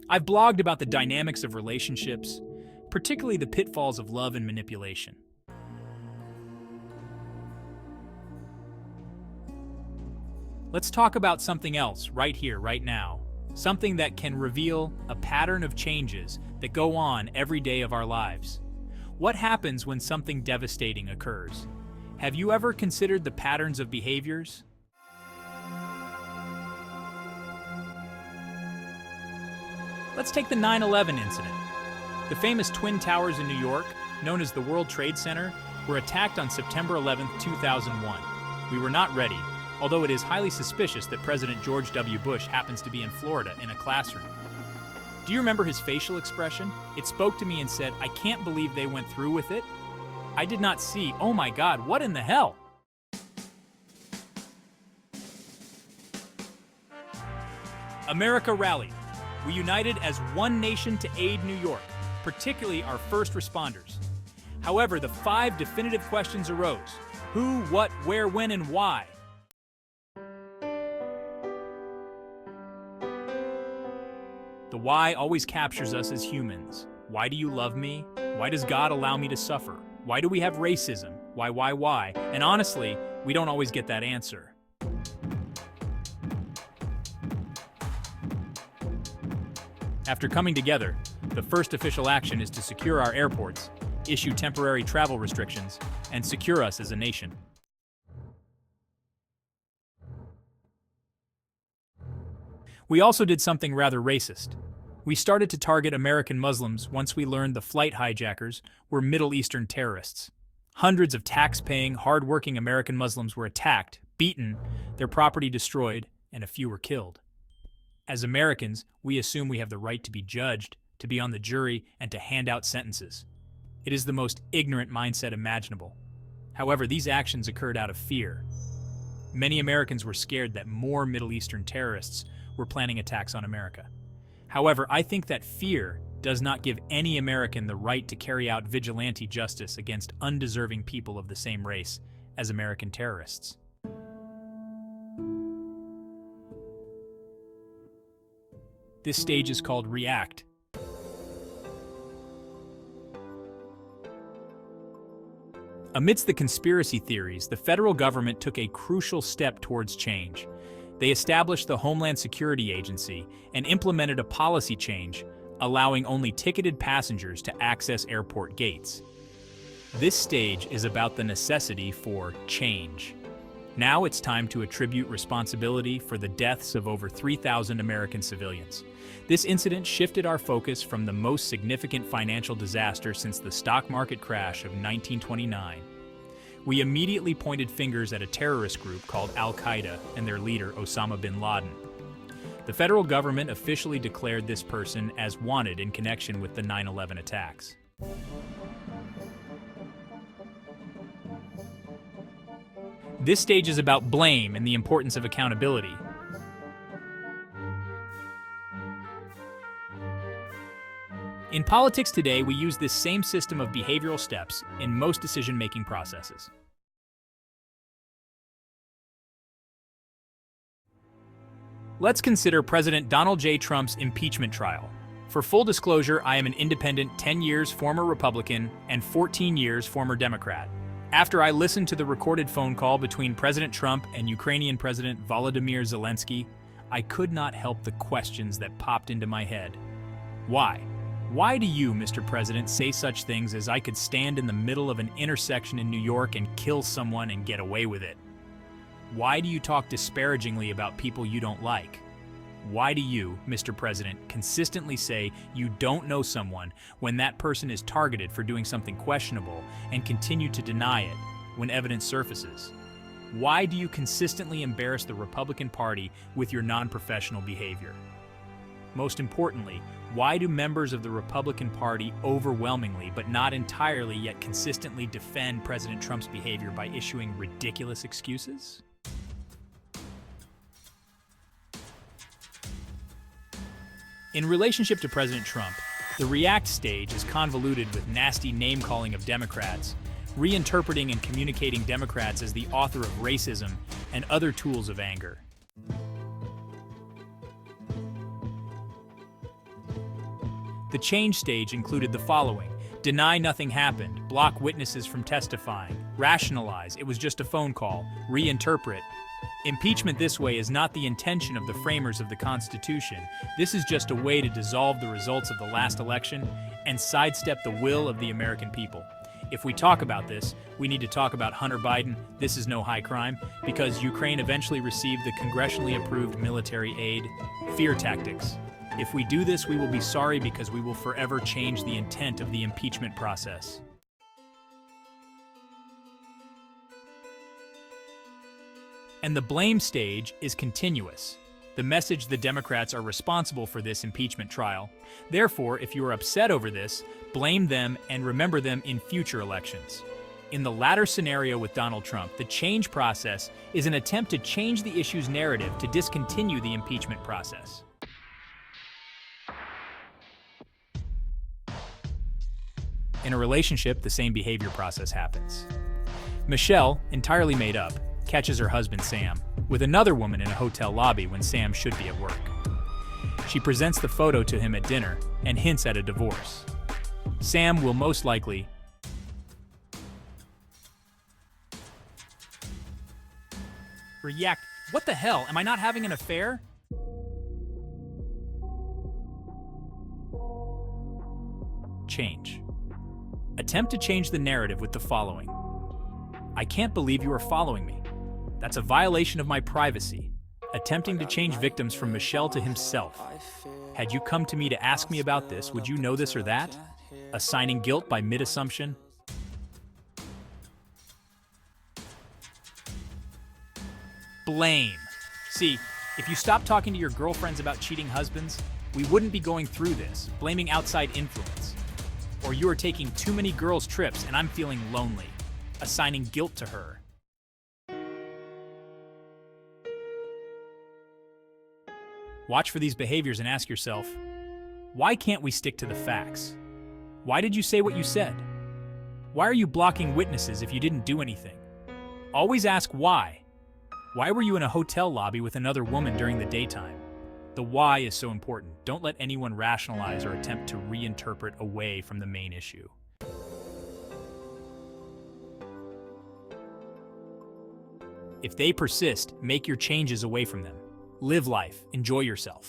I've blogged about the dynamics of relationships, particularly the pitfalls of love and manipulation. Let's talk about something else right here, right now. Something that can reveal a pattern of changes that go on every day of our lives. What happens when something devastating occurs? Have you ever considered the patterns of behaviors? Let's take the 9/11 incident. The famous Twin Towers in New York, known as the World Trade Center, were attacked on September 11, 2001. We were not ready, although it is highly suspicious that President George W. Bush happens to be in Florida in a classroom. Do you remember his facial expression? It spoke to me and said, "I can't believe they went through with it." I did not see, "Oh my God, what in the hell?" America rallied. We united as one nation to aid New York, particularly our first responders. However, the 5 definitive questions arose: who, what, where, when, and why. The why always captures us as humans. Why do you love me? Why does God allow me to suffer? Why do we have racism? Why? And honestly, we don't always get that answer. After coming together, the first official action is to secure our airports, issue temporary travel restrictions, and secure us as a nation. We also did something rather racist. We started to target American Muslims once we learned the flight hijackers were Middle Eastern terrorists. Hundreds of tax-paying, hard-working American Muslims were attacked, beaten, their property destroyed, and a few were killed. As Americans, we assume we have the right to be judged, to be on the jury, and to hand out sentences. It is the most ignorant mindset imaginable. However, these actions occurred out of fear. Many Americans were scared that more Middle Eastern terrorists were planning attacks on America. However, I think that fear does not give any American the right to carry out vigilante justice against undeserving people of the same race as American terrorists. This stage is called react. Amidst the conspiracy theories, the federal government took a crucial step towards change. They established the Homeland Security Agency and implemented a policy change allowing only ticketed passengers to access airport gates. This stage is about the necessity for change. Now it's time to attribute responsibility for the deaths of over 3,000 American civilians. This incident shifted our focus from the most significant financial disaster since the stock market crash of 1929. We immediately pointed fingers at a terrorist group called Al-Qaeda and their leader, Osama bin Laden. The federal government officially declared this person as wanted in connection with the 9/11 attacks. This stage is about blame and the importance of accountability. In politics today, we use this same system of behavioral steps in most decision-making processes. Let's consider President Donald J. Trump's impeachment trial. For full disclosure, I am an independent 10 years former Republican and 14 years former Democrat. After I listened to the recorded phone call between President Trump and Ukrainian President Volodymyr Zelensky, I could not help the questions that popped into my head. Why? Why do you, Mr. President, say such things as I could stand in the middle of an intersection in New York and kill someone and get away with it? Why do you talk disparagingly about people you don't like? Why do you, Mr. President, consistently say you don't know someone when that person is targeted for doing something questionable and continue to deny it when evidence surfaces? Why do you consistently embarrass the Republican Party with your non-professional behavior? Most importantly, why do members of the Republican Party overwhelmingly, but not entirely yet consistently defend President Trump's behavior by issuing ridiculous excuses? In relationship to President Trump, the react stage is convoluted with nasty name-calling of Democrats, reinterpreting and communicating Democrats as the author of racism and other tools of anger. The change stage included the following: deny nothing happened, block witnesses from testifying, rationalize, it was just a phone call, reinterpret. Impeachment this way is not the intention of the framers of the Constitution. This is just a way to dissolve the results of the last election and sidestep the will of the American people. If we talk about this, we need to talk about Hunter Biden. This is no high crime, because Ukraine eventually received the congressionally approved military aid. Fear tactics. If we do this, we will be sorry, because we will forever change the intent of the impeachment process. And the blame stage is continuous. The message: the Democrats are responsible for this impeachment trial. Therefore, if you are upset over this, blame them and remember them in future elections. In the latter scenario with Donald Trump, the change process is an attempt to change the issue's narrative to discontinue the impeachment process. In a relationship, the same behavior process happens. Michelle, entirely made up, catches her husband Sam with another woman in a hotel lobby when Sam should be at work. She presents the photo to him at dinner and hints at a divorce. Sam will most likely react, "What the hell? Am I not having an affair?" Change. Attempt to change the narrative with the following: I can't believe you are following me. That's a violation of my privacy. Attempting to change victims from Michelle to himself. Had you come to me to ask me about this, would you know this or that? Assigning guilt by mid-assumption. Blame. See, if you stopped talking to your girlfriends about cheating husbands, we wouldn't be going through this, blaming outside influence. Or you are taking too many girls' trips and I'm feeling lonely. Assigning guilt to her. Watch for these behaviors and ask yourself, why can't we stick to the facts? Why did you say what you said? Why are you blocking witnesses if you didn't do anything? Always ask why. Why were you in a hotel lobby with another woman during the daytime? The why is so important. Don't let anyone rationalize or attempt to reinterpret away from the main issue. If they persist, make your changes away from them. Live life, enjoy yourself.